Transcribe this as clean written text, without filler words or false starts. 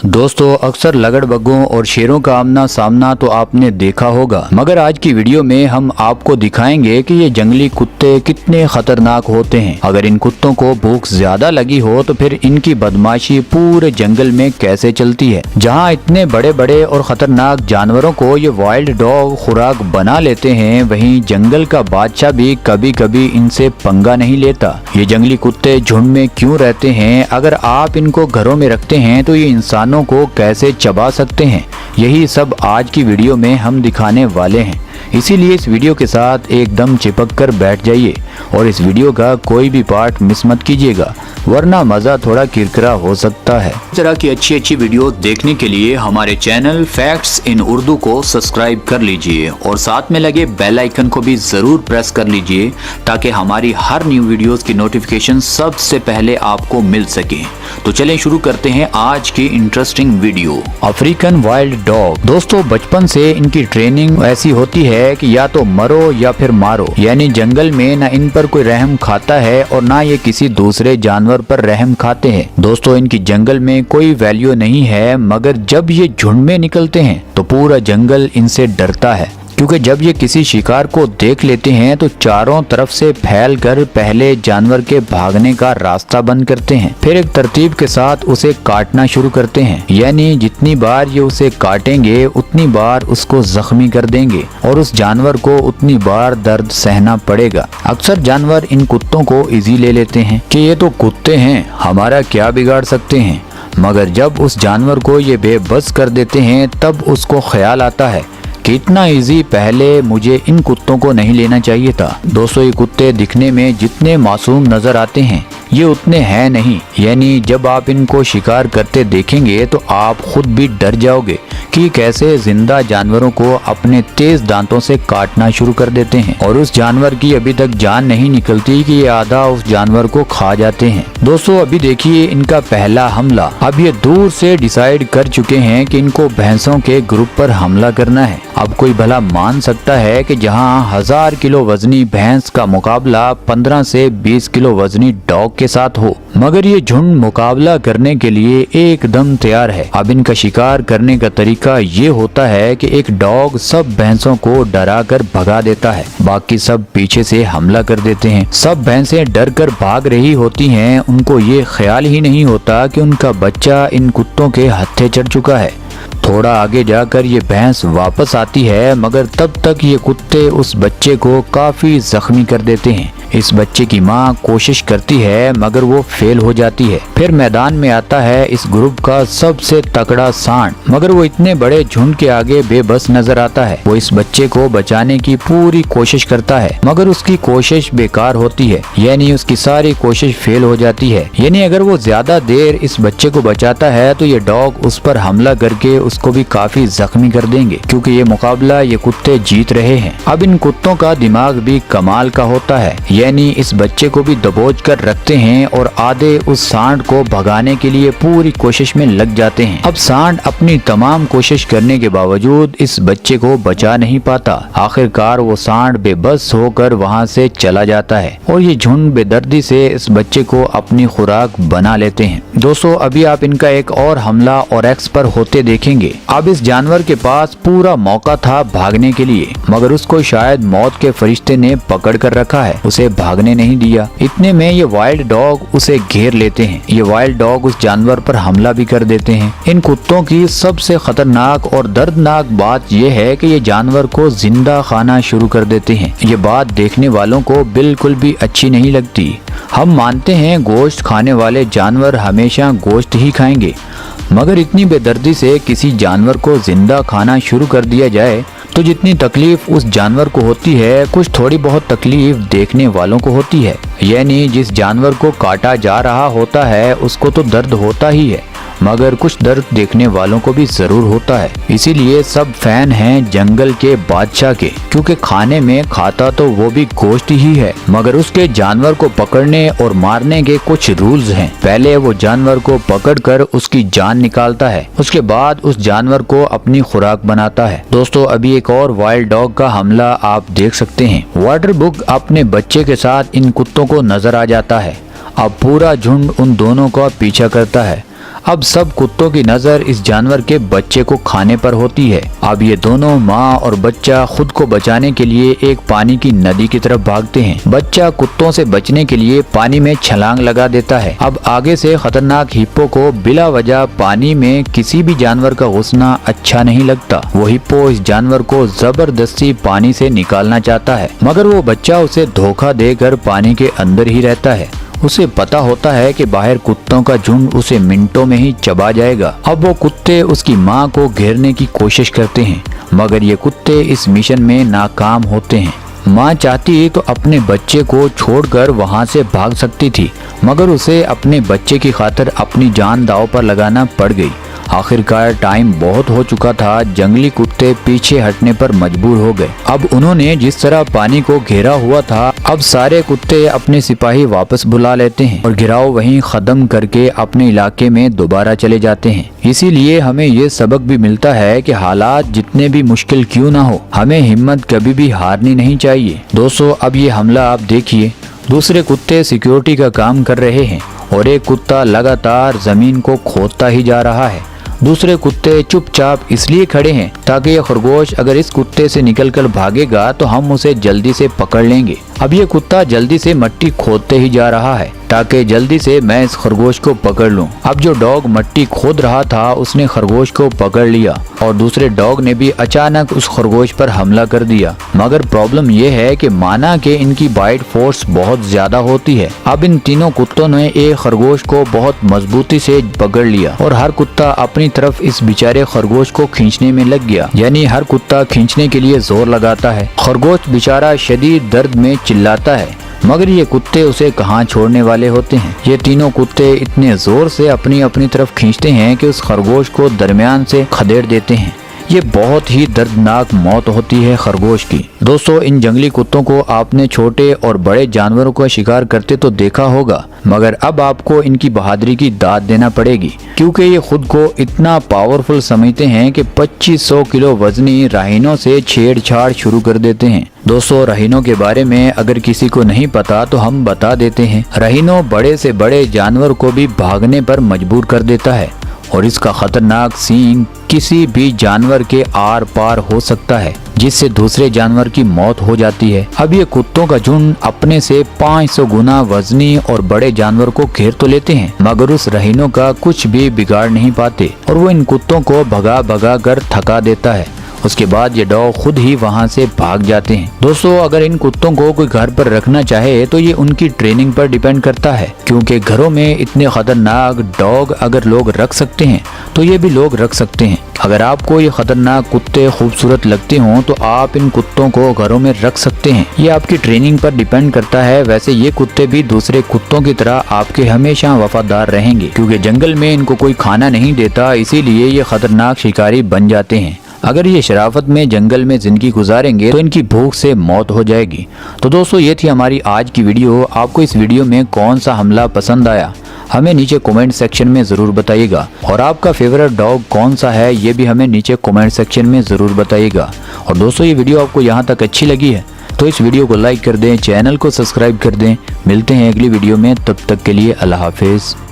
दोस्तों अक्सर लगड़बग्गों और शेरों का आमना सामना तो आपने देखा होगा, मगर आज की वीडियो में हम आपको दिखाएंगे कि ये जंगली कुत्ते कितने खतरनाक होते हैं। अगर इन कुत्तों को भूख ज्यादा लगी हो तो फिर इनकी बदमाशी पूरे जंगल में कैसे चलती है। जहाँ इतने बड़े बड़े और खतरनाक जानवरों को ये वाइल्ड डॉग खुराक बना लेते हैं, वहीं जंगल का बादशाह भी कभी कभी इनसे पंगा नहीं लेता। ये जंगली कुत्ते झुंड में क्यों रहते हैं? अगर आप इनको घरों में रखते हैं तो ये इंसानों को कैसे चबा सकते हैं, यही सब आज की वीडियो में हम दिखाने वाले हैं। इसीलिए इस वीडियो के साथ एकदम चिपक कर बैठ जाइए और इस वीडियो का कोई भी पार्ट मिस मत कीजिएगा, वरना मजा थोड़ा किरकिरा हो सकता है। इस तरह की अच्छी वीडियो देखने के लिए हमारे चैनल फैक्ट्स इन उर्दू को सब्सक्राइब कर लीजिए और साथ में लगे बेल आइकन को भी जरूर प्रेस कर लीजिए ताकि हमारी हर न्यू वीडियोस की नोटिफिकेशन सबसे पहले आपको मिल सके। तो चलें शुरू करते हैं आज की interesting video. African wild dog. दोस्तों बचपन से इनकी ट्रेनिंग ऐसी होती है कि या तो मरो या फिर मारो, यानी जंगल में ना इन पर कोई रहम खाता है और ना ये किसी दूसरे जानवर पर रहम खाते हैं। दोस्तों इनकी जंगल में कोई वैल्यू नहीं है, मगर जब ये झुंड में निकलते हैं तो पूरा जंगल इनसे डरता है, क्योंकि जब ये किसी शिकार को देख लेते हैं तो चारों तरफ से फैलकर पहले जानवर के भागने का रास्ता बंद करते हैं, फिर एक तरतीब के साथ उसे काटना शुरू करते हैं। यानी जितनी बार ये उसे काटेंगे उतनी बार उसको जख्मी कर देंगे और उस जानवर को उतनी बार दर्द सहना पड़ेगा। अक्सर जानवर इन कुत्तों को इजी ले लेते हैं कि ये तो कुत्ते हैं, हमारा क्या बिगाड़ सकते हैं, मगर जब उस जानवर को ये बेबस कर देते हैं तब उसको ख्याल आता है कि इतना इजी पहले मुझे इन कुत्तों को नहीं लेना चाहिए था। दोस्तों ये कुत्ते दिखने में जितने मासूम नजर आते हैं ये उतने हैं नहीं, यानी जब आप इनको शिकार करते देखेंगे तो आप खुद भी डर जाओगे कि कैसे जिंदा जानवरों को अपने तेज दांतों से काटना शुरू कर देते हैं और उस जानवर की अभी तक जान नहीं निकलती कि ये आधा उस जानवर को खा जाते हैं। दोस्तों अभी देखिए इनका पहला हमला। अब ये दूर से डिसाइड कर चुके हैं कि इनको भैंसों के ग्रुप पर हमला करना है। अब कोई भला मान सकता है कि जहां 1000 किलो वजनी भैंस का मुकाबला 15 से 20 किलो वजनी डॉग के साथ हो, मगर ये झुंड मुकाबला करने के लिए एकदम तैयार है। अब इनका शिकार करने का तरीका ये होता है कि एक डॉग सब भैंसों को डरा कर भगा देता है, बाकी सब पीछे से हमला कर देते हैं। सब भैंसें डर कर भाग रही होती हैं, उनको ये ख्याल ही नहीं होता कि उनका बच्चा इन कुत्तों के हत्थे चढ़ चुका है। थोड़ा आगे जाकर ये भैंस वापस आती है, मगर तब तक ये कुत्ते उस बच्चे को काफी जख्मी कर देते हैं। इस बच्चे की माँ कोशिश करती है मगर वो फेल हो जाती है। फिर मैदान में आता है इस ग्रुप का सबसे तगड़ा सांड, मगर वो इतने बड़े झुंड के आगे बेबस नजर आता है। वो इस बच्चे को बचाने की पूरी कोशिश करता है, मगर उसकी कोशिश बेकार होती है, यानी उसकी सारी कोशिश फेल हो जाती है। यानी अगर वो ज्यादा देर इस बच्चे को बचाता है तो ये डॉग उस पर हमला करके उसको भी काफी जख्मी कर देंगे, क्योंकि ये मुकाबला ये कुत्ते जीत रहे हैं। अब इन कुत्तों का दिमाग भी कमाल का होता है, यानी इस बच्चे को भी दबोच कर रखते हैं और आधे उस सांड को भगाने के लिए पूरी कोशिश में लग जाते हैं। अब सांड अपनी तमाम कोशिश करने के बावजूद इस बच्चे को बचा नहीं पाता। आखिरकार वो सांड बेबस होकर वहाँ से चला जाता है और ये झुंड बेदर्दी से इस बच्चे को अपनी खुराक बना लेते हैं। दोस्तों अभी आप इनका एक और हमला और एक्स पर होते देखेंगे। अब इस जानवर के पास पूरा मौका था भागने के लिए, मगर उसको शायद मौत के फरिश्ते ने पकड़ कर रखा है, उसे भागने नहीं दिया। इतने में ये वाइल्ड डॉग उसे घेर लेते हैं। ये वाइल्ड डॉग उस जानवर पर हमला भी कर देते हैं। इन कुत्तों की सबसे खतरनाक और दर्दनाक बात यह है कि ये जानवर को जिंदा खाना शुरू कर देते हैं। ये बात देखने वालों को बिल्कुल भी अच्छी नहीं लगती। हम मानते हैं गोश्त खाने वाले जानवर हमेशा गोश्त ही खाएंगे, मगर इतनी बेदर्दी से किसी जानवर को जिंदा खाना शुरू कर दिया जाए तो जितनी तकलीफ उस जानवर को होती है, कुछ थोड़ी बहुत तकलीफ देखने वालों को होती है। यानी जिस जानवर को काटा जा रहा होता है उसको तो दर्द होता ही है, मगर कुछ दर्द देखने वालों को भी जरूर होता है। इसीलिए सब फैन हैं जंगल के बादशाह के, क्योंकि खाने में खाता तो वो भी गोश्त ही है, मगर उसके जानवर को पकड़ने और मारने के कुछ रूल्स हैं। पहले वो जानवर को पकड़कर उसकी जान निकालता है, उसके बाद उस जानवर को अपनी खुराक बनाता है। दोस्तों अभी एक और वाइल्ड डॉग का हमला आप देख सकते हैं। वाटर बुग अपने बच्चे के साथ इन कुत्तों को नजर आ जाता है। अब पूरा झुंड उन दोनों का पीछा करता है। अब सब कुत्तों की नजर इस जानवर के बच्चे को खाने पर होती है। अब ये दोनों माँ और बच्चा खुद को बचाने के लिए एक पानी की नदी की तरफ भागते हैं। बच्चा कुत्तों से बचने के लिए पानी में छलांग लगा देता है। अब आगे से खतरनाक हिप्पो को बिला वजह पानी में किसी भी जानवर का घुसना अच्छा नहीं लगता। वो हिप्पो इस जानवर को जबरदस्ती पानी से निकालना चाहता है, मगर वो बच्चा उसे धोखा देकर पानी के अंदर ही रहता है। उसे पता होता है कि बाहर कुत्तों का झुंड उसे मिनटों में ही चबा जाएगा। अब वो कुत्ते उसकी माँ को घेरने की कोशिश करते हैं, मगर ये कुत्ते इस मिशन में नाकाम होते हैं। माँ चाहती तो अपने बच्चे को छोड़कर वहाँ से भाग सकती थी, मगर उसे अपने बच्चे की खातिर अपनी जान दांव पर लगाना पड़ गई। आखिरकार टाइम बहुत हो चुका था, जंगली कुत्ते पीछे हटने पर मजबूर हो गए। अब उन्होंने जिस तरह पानी को घेरा हुआ था, अब सारे कुत्ते अपने सिपाही वापस बुला लेते हैं और घिराव वहीं खत्म करके अपने इलाके में दोबारा चले जाते हैं। इसीलिए हमें ये सबक भी मिलता है कि हालात जितने भी मुश्किल क्यों ना हो, हमें हिम्मत कभी भी हारनी नहीं चाहिए। दोस्तों, अब ये हमला आप देखिए। दूसरे कुत्ते सिक्योरिटी का काम कर रहे हैं और एक कुत्ता लगातार जमीन को खोदता ही जा रहा है। दूसरे कुत्ते चुपचाप इसलिए खड़े हैं ताकि ये खरगोश अगर इस कुत्ते से निकलकर भागेगा तो हम उसे जल्दी से पकड़ लेंगे। अब ये कुत्ता जल्दी से मट्टी खोदते ही जा रहा है ताकि जल्दी से मैं इस खरगोश को पकड़ लूं। अब जो डॉग मट्टी खोद रहा था उसने खरगोश को पकड़ लिया और दूसरे डॉग ने भी अचानक उस खरगोश पर हमला कर दिया। मगर प्रॉब्लम ये है कि माना कि इनकी बाइट फोर्स बहुत ज्यादा होती है। अब इन तीनों कुत्तों ने एक खरगोश को बहुत मजबूती से पकड़ लिया और हर कुत्ता अपनी तरफ इस बेचारे खरगोश को खींचने में लग गया। यानी हर कुत्ता खींचने के लिए जोर लगाता है। खरगोश बेचारा शदीद दर्द में चिल्लाता है, मगर ये कुत्ते उसे कहाँ छोड़ने वाले होते हैं। ये तीनों कुत्ते इतने जोर से अपनी अपनी तरफ खींचते हैं कि उस खरगोश को दरमियान से खदेड़ देते हैं। ये बहुत ही दर्दनाक मौत होती है खरगोश की। दोस्तों, इन जंगली कुत्तों को आपने छोटे और बड़े जानवरों का शिकार करते तो देखा होगा, मगर अब आपको इनकी बहादुरी की दाद देना पड़ेगी, क्योंकि ये खुद को इतना पावरफुल समझते हैं कि 2500 किलो वजनी राहिनों से छेड़छाड़ शुरू कर देते हैं। दोस्तों, राहिनों के बारे में अगर किसी को नहीं पता तो हम बता देते हैं। राहिनों बड़े से बड़े जानवर को भी भागने पर मजबूर कर देता है और इसका खतरनाक सींग किसी भी जानवर के आर पार हो सकता है, जिससे दूसरे जानवर की मौत हो जाती है। अब ये कुत्तों का झुंड अपने से 500 गुना वजनी और बड़े जानवर को घेर तो लेते हैं, मगर उस राहिनों का कुछ भी बिगाड़ नहीं पाते और वो इन कुत्तों को भगा भगा कर थका देता है। उसके बाद ये डॉग खुद ही वहाँ से भाग जाते हैं। दोस्तों, अगर इन कुत्तों को कोई घर पर रखना चाहे तो ये उनकी ट्रेनिंग पर डिपेंड करता है, क्योंकि घरों में इतने खतरनाक डॉग अगर लोग रख सकते हैं तो ये भी लोग रख सकते हैं। अगर आपको ये खतरनाक कुत्ते खूबसूरत लगते हों तो आप इन कुत्तों को घरों में रख सकते हैं। ये आपकी ट्रेनिंग पर डिपेंड करता है। वैसे ये कुत्ते भी दूसरे कुत्तों की तरह आपके हमेशा वफादार रहेंगे, क्योंकि जंगल में इनको कोई खाना नहीं देता, इसीलिए ये खतरनाक शिकारी बन जाते हैं। अगर ये शराफत में जंगल में जिंदगी गुजारेंगे तो इनकी भूख से मौत हो जाएगी। तो दोस्तों, ये थी हमारी आज की वीडियो। आपको इस वीडियो में कौन सा हमला पसंद आया हमें नीचे कमेंट सेक्शन में ज़रूर बताइएगा, और आपका फेवरेट डॉग कौन सा है ये भी हमें नीचे कमेंट सेक्शन में ज़रूर बताइएगा। और दोस्तों, ये वीडियो आपको यहाँ तक अच्छी लगी है तो इस वीडियो को लाइक कर दें, चैनल को सब्सक्राइब कर दें। मिलते हैं अगली वीडियो में, तब तक के लिए अल्लाह हाफिज़।